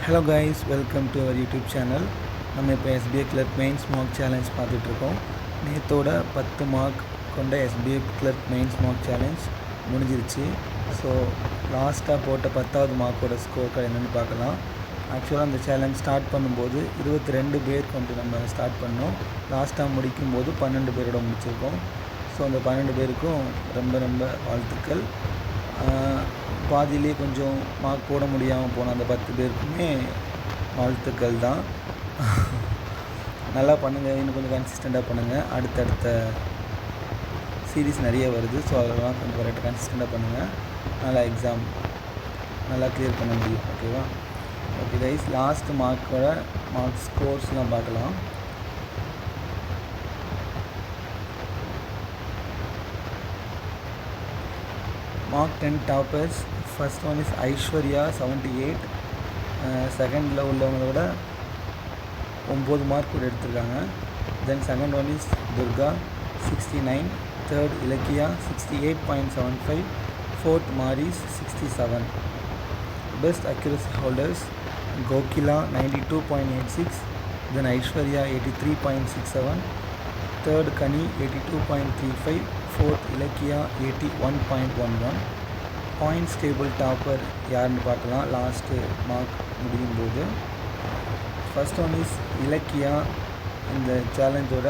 Hello guys, welcome to our YouTube channel. நம்ம இப்போ SBI clerk mains mark challenge பார்த்துட்ருக்கோம். நேற்றோட 10 மார்க் கொண்ட SBI clerk mains mark challenge முடிஞ்சிருச்சு. ஸோ லாஸ்ட்டாக போட்ட 10வது மார்க்கோட ஸ்கோர் கார்டு என்னென்னு பார்க்கலாம். ஆக்சுவலாக அந்த சேலஞ்ச் ஸ்டார்ட் பண்ணும்போது 22 பேர் கொண்டு நம்ம ஸ்டார்ட் பண்ணோம். லாஸ்ட்டாக முடிக்கும்போது 12 பேரோட முடிச்சிருக்கோம். ஸோ அந்த 12 பேருக்கும் ரொம்ப ரொம்ப வாழ்த்துக்கள். பாதியிலே கொஞ்சம் மார்க் போட முடியாமல் போன அந்த 10 பேருக்குமே வாழ்த்துக்கள் தான். நல்லா பண்ணுங்கள், இன்னும் கொஞ்சம் கன்சிஸ்டண்ட்டாக பண்ணுங்கள். அடுத்தடுத்த சீரீஸ் நிறைய வருது. ஸோ அதெல்லாம் கொஞ்சம் கரெக்டாக கன்சிஸ்டண்ட்டாக பண்ணுங்கள். நல்லா எக்ஸாம் நல்லா கிளியர் பண்ண முடியும். ஓகேவா? ஓகே கைஸ், லாஸ்ட் மார்க்கோட மார்க் ஸ்கோர்ஸ்லாம் பார்க்கலாம். Mark 10 toppers. First one is Aishwarya 78. செகண்டில் உள்ளவங்களோட 9 மார்க் கூட எடுத்திருக்காங்க. Then second one is Durga 69. Third Ilakkiya 68.75. Fourth Maris 67. Best accuracy holders Kokila 92.86. Then Aishwarya 83.67. Third Kani 82.35. Fourth Ilakkiya 81.11. Points table topper யாருன்னு பார்க்கலாம். லாஸ்ட்டு மார்க் முடியும் போது ஃபர்ஸ்ட் ஒன் இஸ் இலக்கியா. இந்த சேலஞ்சோட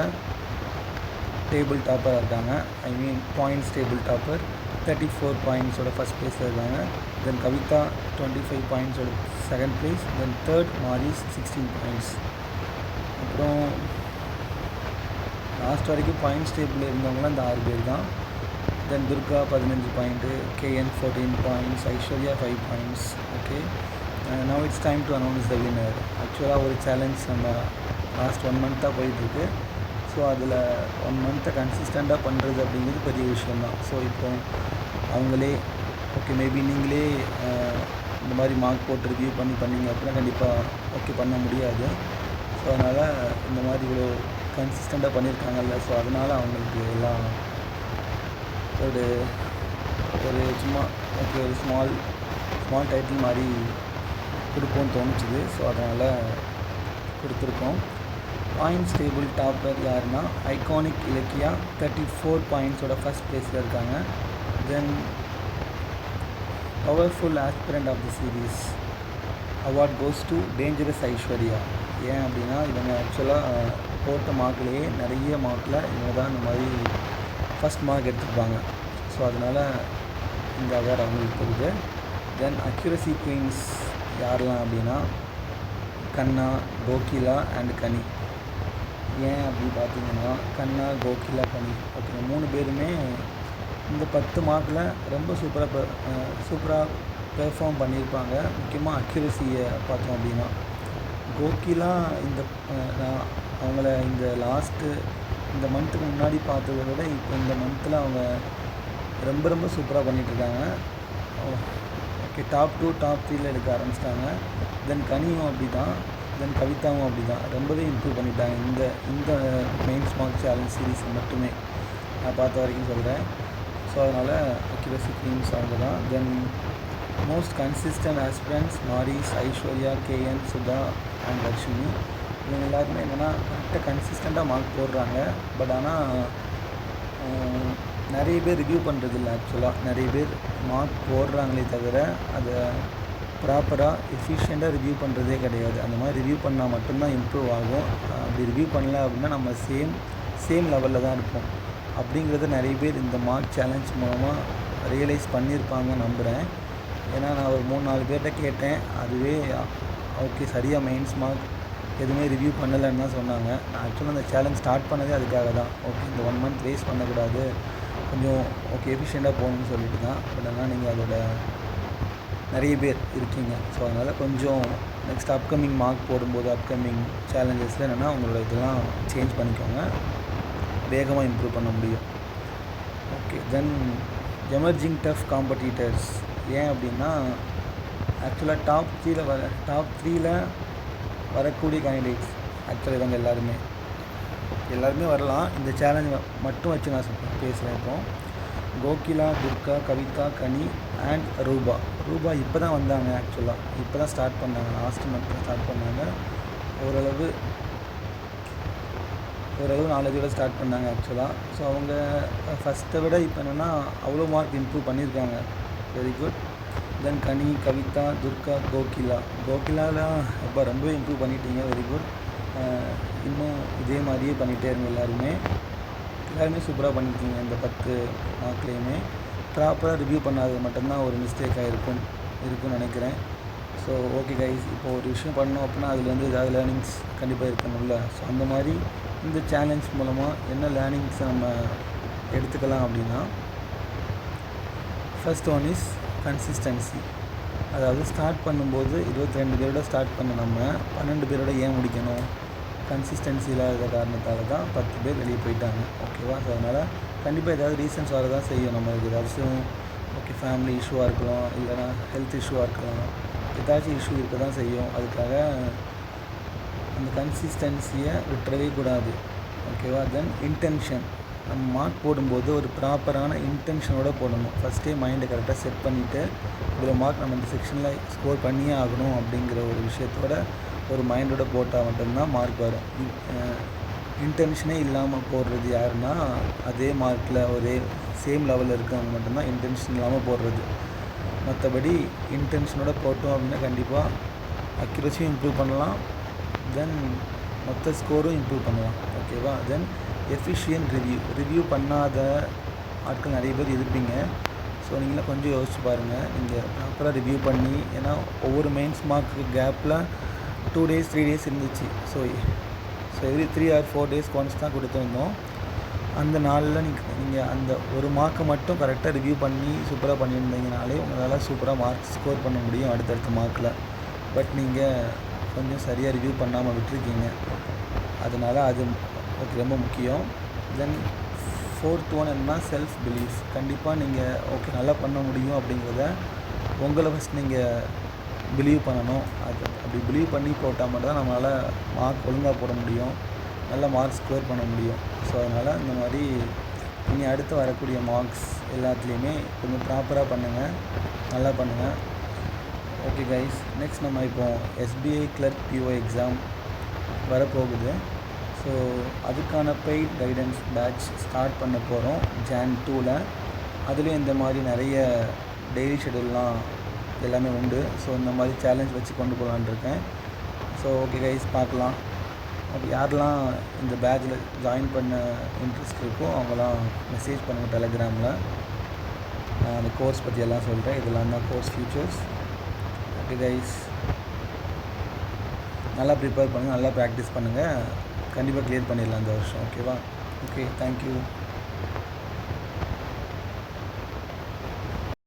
table டாப்பராக இருக்காங்க. பாயிண்ட்ஸ் டேபிள் டாப்பர் 34 பாயிண்ட்ஸோட ஃபஸ்ட் ப்ளேஸில் இருக்காங்க. தென் கவிதா 25 பாயிண்ட்ஸோட second place. Then third Maris 16 points. அப்புறம் லாஸ்ட் வரைக்கும் பாயிண்ட்ஸ் டேபிளில் இருந்தவங்களாம் இந்த 6 பேர் தான். Then Durga 15 point, KN 14 points, Aishwarya 5 points. Okay, now it's time to announce the winner. ஆக்சுவலாக ஒரு சேலஞ்ச் நம்ம லாஸ்ட் 1 மந்த்தாக போயிட்டுருக்கு. ஸோ அதில் 1 மந்த்தை கன்சிஸ்டண்ட்டாக பண்ணுறது அப்படிங்கிறது பெரிய விஷயந்தான். ஸோ இப்போ அவங்களே ஓகே, மேபி நீங்களே இந்த மாதிரி மார்க் போட்டு ரிவ்யூ பண்ணிங்க அப்படின்னா கண்டிப்பாக ஓகே பண்ண முடியாது. ஸோ அதனால் இந்த மாதிரி இவ்வளோ கன்சிஸ்டண்ட்டாக பண்ணியிருக்காங்கல்ல, ஸோ அதனால் அவங்களுக்கு எல்லாம் ஒரு சும்மா ஓகே ஒரு ஸ்மால் டைட்டில் மாதிரி கொடுப்போம்னு தோணுச்சுது. ஸோ அதனால் கொடுத்துருக்கோம். பாயிண்ட்ஸ் டேபிள் டாப்பர் யாருன்னா ஐகானிக் இலக்கியா 34 பாயிண்ட்ஸோட ஃபஸ்ட் ப்ளேஸில் இருக்காங்க. Then powerful aspirant of the series award goes to dangerous Aishwarya. ஏன் அப்படின்னா இவங்க ஆக்சுவலாக போட்ட மார்க்லேயே நிறைய மார்க்கில் இவங்க தான் இந்த மாதிரி ஃபஸ்ட் மார்க் எடுத்துருப்பாங்க. ஸோ அதனால் இந்த அவார்டு அவங்களுக்கு போகுது. தென் அக்யூரசி குயின்ஸ் யாரெல்லாம் அப்படின்னா கண்ணா, கோகிலா அண்ட் கனி. ஏன் அப்படி பார்த்தீங்கன்னா கண்ணா, கோகிலா, கனி ஓகே 3 பேருமே இந்த 10 மார்க்கில் ரொம்ப சூப்பராக பெர்ஃபார்ம் பண்ணியிருப்பாங்க. முக்கியமாக அக்யூரசியை பார்த்தோம் அப்படின்னா கோகிலா நான் அவங்கள இந்த லாஸ்ட்டு இந்த மந்த்துக்கு முன்னாடி பார்த்ததை விட இப்போ இந்த மந்தில் அவங்க ரொம்ப சூப்பராக பண்ணிகிட்ருக்காங்க. ஓகே, டாப் 2 டாப் 3ல் எடுக்க ஆரம்பிச்சிட்டாங்க. தென் கனியும் அப்படி தான், தென் கவிதாவும் அப்படி தான் ரொம்பவே இம்ப்ரூவ் பண்ணிட்டாங்க இந்த மெயின்ஸ் மார்க் சேலஞ்ச் சீரீஸ் மட்டுமே நான் பார்த்த வரைக்கும் சொல்கிறேன். ஸோ அதனால் அக்யூரசி குயின்ஸ் அவங்க தான். Then most consistent aspirants Maris, Aishwarya, KN, Sudha and Lakshmi. இவங்க எல்லாருமே என்னென்னா கரெக்டாக கன்சிஸ்டண்ட்டாக மார்க் போடுறாங்க. பட் ஆனால் நிறைய பேர் ரிவ்யூ பண்ணுறதில்ல. ஆக்சுவலாக நிறைய பேர் மார்க் போடுறாங்களே தவிர அதை ப்ராப்பராக எஃபிஷியண்ட்டாக ரிவ்யூ பண்ணுறதே கிடையாது. அந்த மாதிரி ரிவ்யூ பண்ணால் மட்டும்தான் இம்ப்ரூவ் ஆகும். அப்படி ரிவ்யூ பண்ணல அப்படின்னா நம்ம சேம் லெவலில் தான் இருப்போம். அப்படிங்கிறத நிறைய பேர் இந்த மார்க் சேலஞ்ச் மூலமாக ரியலைஸ் பண்ணியிருப்பாங்கன்னு நம்புகிறேன். ஏன்னா நான் ஒரு 3-4 பேர்கிட்ட கேட்டேன். அதுவே ஓகே சரியாக மெயின்ஸ் மார்க் எதுவுமே ரிவ்யூ பண்ணலைன்னு தான் சொன்னாங்க. நான் ஆக்சுவலாக அந்த சேலஞ்ச் ஸ்டார்ட் பண்ணதே அதுக்காக தான். ஓகே, இந்த 1 மந்த் வேஸ்ட் பண்ணக்கூடாது, கொஞ்சம் ஓகே எஃபிஷியண்ட்டாக போகணும்னு சொல்லிட்டு தான். பட் ஆனால் நீங்கள் அதோட நிறைய பேர் இருக்கீங்க. ஸோ அதனால் கொஞ்சம் நெக்ஸ்ட் அப்கமிங் மார்க் போடும்போது அப்கமிங் சேலஞ்சஸில் என்னென்னா உங்களோட இதெல்லாம் சேஞ்ச் பண்ணிக்கோங்க, வேகமாக இம்ப்ரூவ் பண்ண முடியும். ஓகே, தென் எமர்ஜிங் டஃப் காம்படிட்டர்ஸ். ஏன் அப்படின்னா ஆக்சுவலாக டாப் 3ல் வரக்கூடிய கேண்டிடேட்ஸ் ஆக்சுவலாக இவங்க எல்லாருமே வரலாம். இந்த சேலஞ்ச் மட்டும் வச்சு நான் பேசுகிறேன். இப்போ கோகிலா, துர்கா, கவிதா, கனி அண்ட் ரூபா. ரூபா இப்போ தான் வந்தாங்க. ஆக்சுவலாக இப்போ தான் ஸ்டார்ட் பண்ணாங்க. லாஸ்ட் மந்த் ஸ்டார்ட் பண்ணாங்க. ஓரளவு நாலேஜோட ஸ்டார்ட் பண்ணாங்க ஆக்சுவலாக. ஸோ அவங்க ஃபஸ்ட்டை விட இப்போ என்னென்னா அவ்வளோ மார்க் இம்ப்ரூவ் பண்ணியிருக்காங்க. Very good. Then Kani, Kavitha, Durga, கோகிலாலாம் அப்போ ரொம்பவே இம்ப்ரூவ் பண்ணிட்டீங்க. Very good. இன்னும் இதே மாதிரியே பண்ணிகிட்டே இருங்க. எல்லாருமே சூப்பராக பண்ணியிருக்கீங்க. இந்த 10 மார்க்லேயுமே ப்ராப்பராக ரிவ்யூ பண்ணாதது மட்டும்தான் ஒரு மிஸ்டேக்காக இருக்கும்னு நினைக்கிறேன். ஸோ ஓகே கைஸ், இப்போது ஒரு விஷயம் பண்ணோம் அப்படின்னா அதுலேருந்து ஏதாவது லேர்னிங்ஸ் கண்டிப்பாக இருக்கணும்ல. ஸோ அந்த மாதிரி இந்த சேலஞ்ச் மூலமாக என்ன லேர்னிங்ஸை நம்ம எடுத்துக்கலாம் அப்படின்னா, ஃபர்ஸ்ட் ஒன் இஸ் கன்சிஸ்டன்சி. அதாவது ஸ்டார்ட் பண்ணும்போது 22 பேரோட ஸ்டார்ட் பண்ண நம்ம 12 பேரோட ஏன் முடிக்கணும்? கன்சிஸ்டன்சி இல்லாத காரணத்தால் தான் 10 பேர் வெளியே போயிட்டாங்க. ஓகேவா? ஸோ அதனால் கண்டிப்பாக ஏதாவது ரீசன்ஸ் வரதான் செய்யும். நம்மளுக்கு ஏதாச்சும் ஓகே ஃபேமிலி இஷ்யூவாக இருக்கலாம், இல்லைனா ஹெல்த் இஷ்யூவாக இருக்கலாம், ஏதாச்சும் இஷ்யூ இருக்க தான் செய்யும். அதுக்காக அந்த கன்சிஸ்டன்சியை விட்டுறவே கூடாது. ஓகேவா? தென் இன்டென்ஷன். நம்ம மார்க் போடும்போது ஒரு ப்ராப்பரான இன்டென்ஷனோடு போடணும். ஃபஸ்ட்டே மைண்டை கரெக்டாக செட் பண்ணிவிட்டு இவ்வளோ மார்க் நம்ம இந்த செக்ஷனில் ஸ்கோர் பண்ணியே ஆகணும் அப்படிங்கிற ஒரு விஷயத்தோட ஒரு மைண்டோட போட்டால் மட்டும்தான் மார்க் வரும். இன்டென்ஷனே இல்லாமல் போடுறது யாருன்னா அதே மார்க்கில் ஒரே சேம் லெவலில் இருக்கவங்க மட்டும்தான் இன்டென்ஷன் இல்லாமல் போடுறது. மற்றபடி இன்டென்ஷனோட போட்டோம் அப்படின்னா கண்டிப்பாக அக்யூரஸியும் இம்ப்ரூவ் பண்ணலாம். தென் மொத்த ஸ்கோரும் இம்ப்ரூவ் பண்ணலாம். ஓகேவா? தென் எஃபிஷியன்ட் ரிவ்யூ பண்ணாத ஆட்கள் நிறைய பேர் இருப்பீங்க. ஸோ நீங்களாம் கொஞ்சம் யோசிச்சு பாருங்கள். நீங்கள் ப்ராப்பராக ரிவ்யூ பண்ணி, ஏன்னா ஒவ்வொரு மெயின்ஸ் மார்க்கு கேப்பில் 2 days 3 days இருந்துச்சு. So every 3 or 4 days once தான் கொடுத்துருந்தோம். அந்த நாளில் நீங்கள் அந்த ஒரு மார்க்கை மட்டும் கரெக்டாக ரிவ்யூ பண்ணி சூப்பராக பண்ணியிருந்தீங்கனாலே உங்களால் சூப்பராக மார்க் ஸ்கோர் பண்ண முடியும் அடுத்தடுத்த மார்க்கில். பட் நீங்கள் கொஞ்சம் சரியாக ரிவ்யூ பண்ணாமல் விட்டுருக்கீங்க. அதனால் அது ஓகே ரொம்ப முக்கியம். தென் 4th ஒன் என்னன்னா செல்ஃப் பிலீஃப். கண்டிப்பாக நீங்கள் ஓகே நல்லா பண்ண முடியும் அப்படிங்கிறத உங்களை ஃபஸ்ட் நீங்கள் பிலீவ் பண்ணணும். அது அப்படி பிலீவ் பண்ணி போட்டால் மட்டும் தான் நம்மளால் மார்க் ஒழுங்காக போட முடியும், நல்ல மார்க் ஸ்கோர் பண்ண முடியும். ஸோ அதனால் இந்த மாதிரி இனி அடுத்து வரக்கூடிய மார்க்ஸ் எல்லாத்துலேயுமே கொஞ்சம் ப்ராப்பராக பண்ணுங்கள், நல்லா பண்ணுங்கள். ஓகே கைஸ், நெக்ஸ்ட் நம்ம இப்போது எஸ்பிஐ கிளர்க் பிஓ எக்ஸாம் வரப்போகுது. ஸோ அதுக்கான பெய்ட் கைடன்ஸ் பேட்ச் ஸ்டார்ட் பண்ண போகிறோம் Jan 2ல். அதுலேயும் இந்த மாதிரி நிறைய டெய்லி ஷெடியூல்லாம் எல்லாமே உண்டு. ஸோ இந்த மாதிரி சேலஞ்ச் வச்சு கொண்டு போகலான்னு இருக்கேன். ஸோ ஓகே கைஸ், பார்க்கலாம். அப்படி யாரெல்லாம் இந்த பேட்சில் ஜாயின் பண்ண இன்ட்ரெஸ்ட் இருக்கோ அவங்களாம் மெசேஜ் பண்ணுங்கள் டெலகிராமில். நான் அந்த கோர்ஸ் பற்றி எல்லாம் சொல்கிறேன். இதெல்லாம் தான் கோர்ஸ் ஃபியூச்சர்ஸ். ஓகே கைஸ், நல்லா ப்ரிப்பேர் பண்ணுங்கள், நல்லா ப்ராக்டிஸ் பண்ணுங்கள். கண்டிப்பாக கிளியர் பண்ணிடலாம் இந்த வருஷம். ஓகேவா? Okay, thank you.